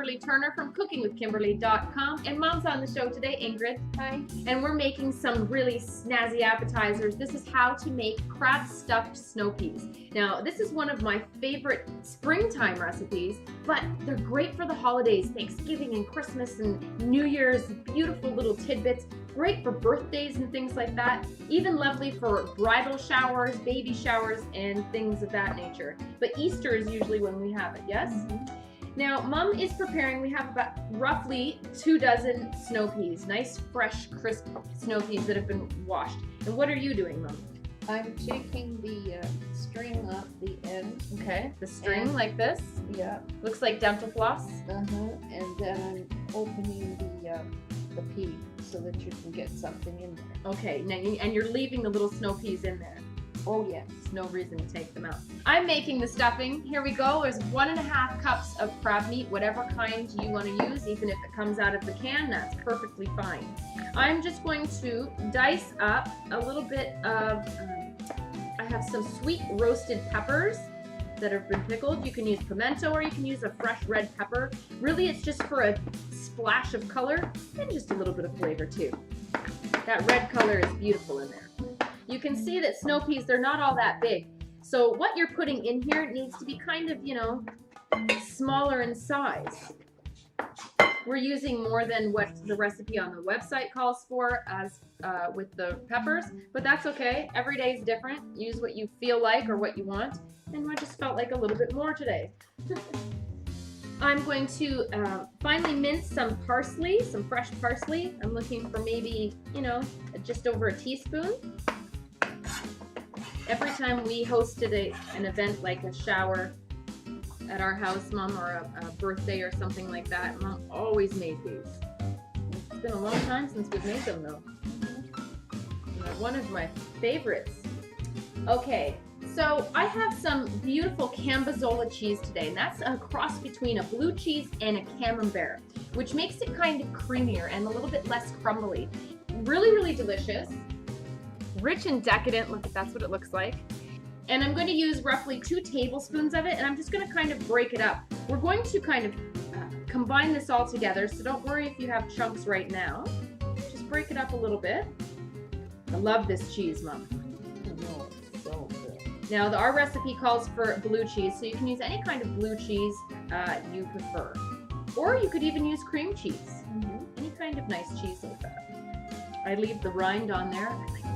Kimberly Turner from cookingwithkimberly.com, and Mom's on the show today, Ingrid. Hi. And we're making some really snazzy appetizers. This is how to make crab stuffed snow peas. Now, this is one of my favorite springtime recipes, but they're great for the holidays, Thanksgiving and Christmas and New Year's, beautiful little tidbits. Great for birthdays and things like that. Even lovely for bridal showers, baby showers, and things of that nature. But Easter is usually when we have it, yes? Mm-hmm. Now, Mom is preparing, we have about roughly 2 dozen snow peas. Nice, fresh, crisp snow peas that have been washed. And what are you doing, Mom? I'm taking the string off the end. Okay, the string like this. Yeah. Looks like dental floss. And then I'm opening the pea so that you can get something in there. Okay, now and you're leaving the little snow peas in there. Oh yes. There's no reason to take them out. I'm making the stuffing. Here we go. There's 1.5 cups of crab meat, whatever kind you want to use. Even if it comes out of the can, that's perfectly fine. I'm just going to dice up a little bit of, I have some sweet roasted peppers that have been pickled. You can use pimento or you can use a fresh red pepper. Really, it's just for a splash of color and just a little bit of flavor too. That red color is beautiful in there. You can see that snow peas, they're not all that big. So what you're putting in here needs to be kind of, you know, smaller in size. We're using more than what the recipe on the website calls for as with the peppers, but that's okay. Every day is different. Use what you feel like or what you want. And I just felt like a little bit more today. I'm going to finely mince some parsley, some fresh parsley. I'm looking for maybe, you know, just over a teaspoon. Every time we hosted an event like a shower at our house, Mom, or a birthday or something like that, Mom always made these. It's been a long time since we've made them though. They're one of my favorites. Okay, so I have some beautiful Cambozola cheese today, and that's a cross between a blue cheese and a camembert, which makes it kind of creamier and a little bit less crumbly. Really, really delicious. Rich and decadent, look, that's what it looks like. And I'm going to use roughly 2 tablespoons of it, and I'm just going to kind of break it up. We're going to kind of combine this all together, so don't worry if you have chunks right now. Just break it up a little bit. I love this cheese, Mom. Oh, so good. Now, our recipe calls for blue cheese, so you can use any kind of blue cheese you prefer. Or you could even use cream cheese. Mm-hmm. Any kind of nice cheese like that. I leave the rind on there. I like the rind.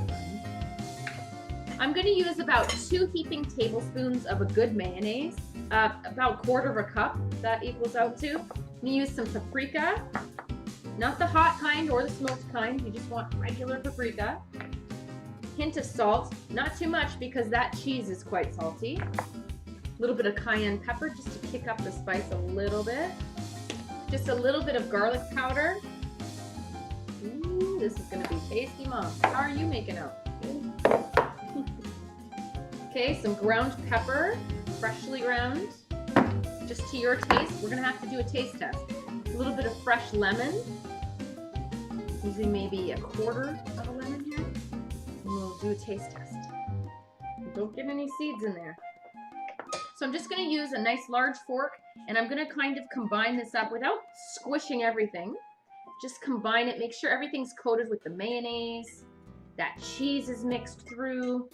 I'm going to use about 2 heaping tablespoons of a good mayonnaise, about 1/4 cup, that equals out to. I'm going to use some paprika, not the hot kind or the smoked kind, you just want regular paprika. Hint of salt, not too much because that cheese is quite salty. A little bit of cayenne pepper just to kick up the spice a little bit. Just a little bit of garlic powder. Ooh, this is going to be tasty, Mom. How are you making out? Okay, some ground pepper, freshly ground, just to your taste. We're going to have to do a taste test. A little bit of fresh lemon, using maybe 1/4 of a lemon here. And we'll do a taste test. Don't get any seeds in there. So I'm just going to use a nice large fork, and I'm going to kind of combine this up without squishing everything. Just combine it, make sure everything's coated with the mayonnaise, that cheese is mixed through,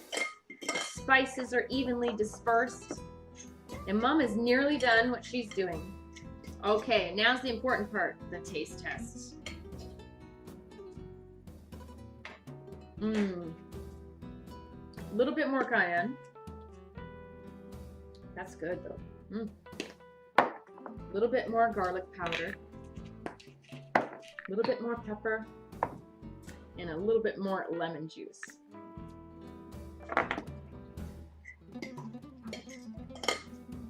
the spices are evenly dispersed, and Mom is nearly done what she's doing. Okay, now's the important part, the taste test. A little bit more cayenne. That's good though. A little bit more garlic powder. A little bit more pepper. And a little bit more lemon juice.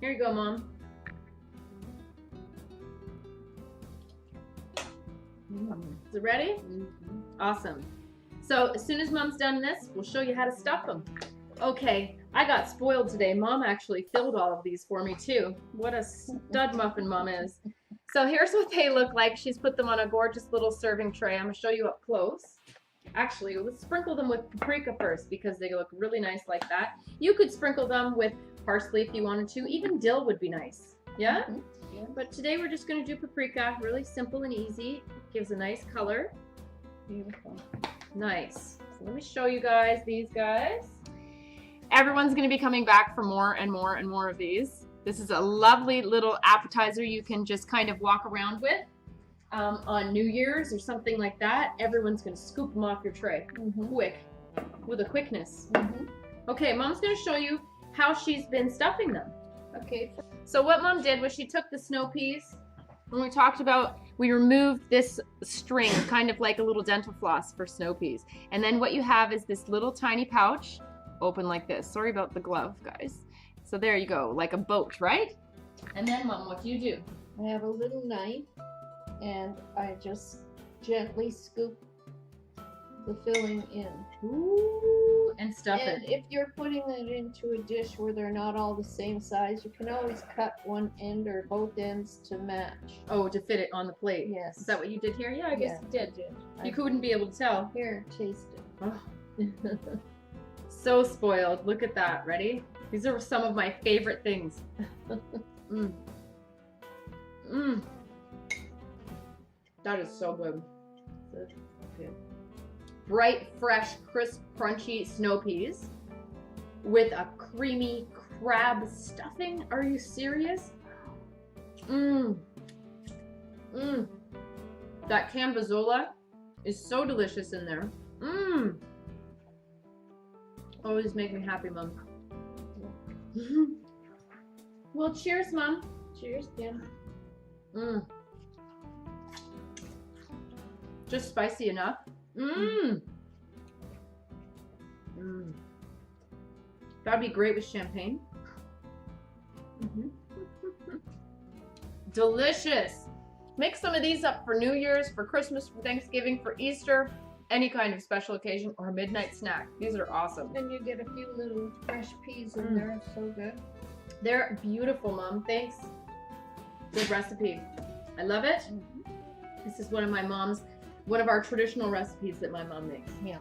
Here you go, Mom. Is it ready? Mm-hmm. Awesome. So as soon as Mom's done this, we'll show you how to stuff them. Okay, I got spoiled today. Mom actually filled all of these for me too. What a stud muffin Mom is. So here's what they look like. She's put them on a gorgeous little serving tray. I'm going to show you up close. Actually, let's sprinkle them with paprika first because they look really nice like that. You could sprinkle them with parsley if you wanted to. Even dill would be nice. Yeah? But today we're just going to do paprika, really simple and easy. Gives a nice color. Beautiful. Nice. So let me show you guys these guys. Everyone's going to be coming back for more and more and more of these. This is a lovely little appetizer you can just kind of walk around with on New Year's or something like that. Everyone's going to scoop them off your tray quick, with a quickness. Okay, Mom's going to show you how she's been stuffing them. Okay. So what Mom did was she took the snow peas, and we talked about, we removed this string, kind of like a little dental floss for snow peas. And then what you have is this little tiny pouch, open like this. Sorry about the glove, guys. So there you go, like a boat, right? And then Mom, what do you do? I have a little knife, and I just gently scoop the filling in. Ooh, and stuff And it. if you're putting it into a dish where they're not all the same size, you can always cut one end or both ends to match. Oh, to fit it on the plate. Yes. Is that what you did here? Yeah, I guess Yeah, you did. I You couldn't be able to tell. Here, taste it. Oh. So spoiled. Look at that. Ready? These are some of my favorite things. Mm. Mm. That is so good. Good. Bright, fresh, crisp, crunchy snow peas with a creamy crab stuffing. Are you serious? Mmm. Mmm. That cambazola is so delicious in there. Mmm. Always make me happy, Mom. Well, cheers, Mom. Cheers, Kim. Mmm. Just spicy enough. Mmm. Mmm. That'd be great with champagne. Delicious. Make some of these up for New Year's, for Christmas, for Thanksgiving, for Easter, any kind of special occasion, or a midnight snack. These are awesome. And you get a few little fresh peas in there. It's so good. They're beautiful, Mom. Thanks. Good recipe. I love it. This is one of our traditional recipes that my mom makes. Yeah.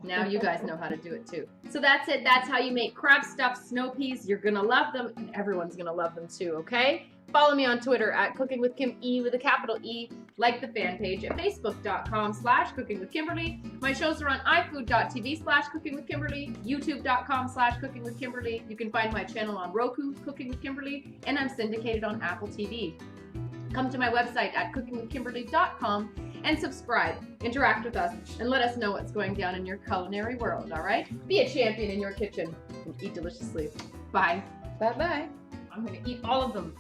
Now you guys know how to do it too. So that's it. That's how you make crab stuffed snow peas. You're gonna love them, and everyone's gonna love them too, okay? Follow me on Twitter at Cooking with Kim E with a capital E. Like the fan page at facebook.com/cookingwithkimberly. My shows are on ifood.tv/cookingwithkimberly, youtube.com/cookingwithkimberly. You can find my channel on Roku, Cooking with Kimberly, and I'm syndicated on Apple TV. Come to my website at cookingwithkimberly.com and subscribe, interact with us, and let us know what's going down in your culinary world, all right? Be a champion in your kitchen and eat deliciously. Bye. Bye-bye. I'm gonna eat all of them.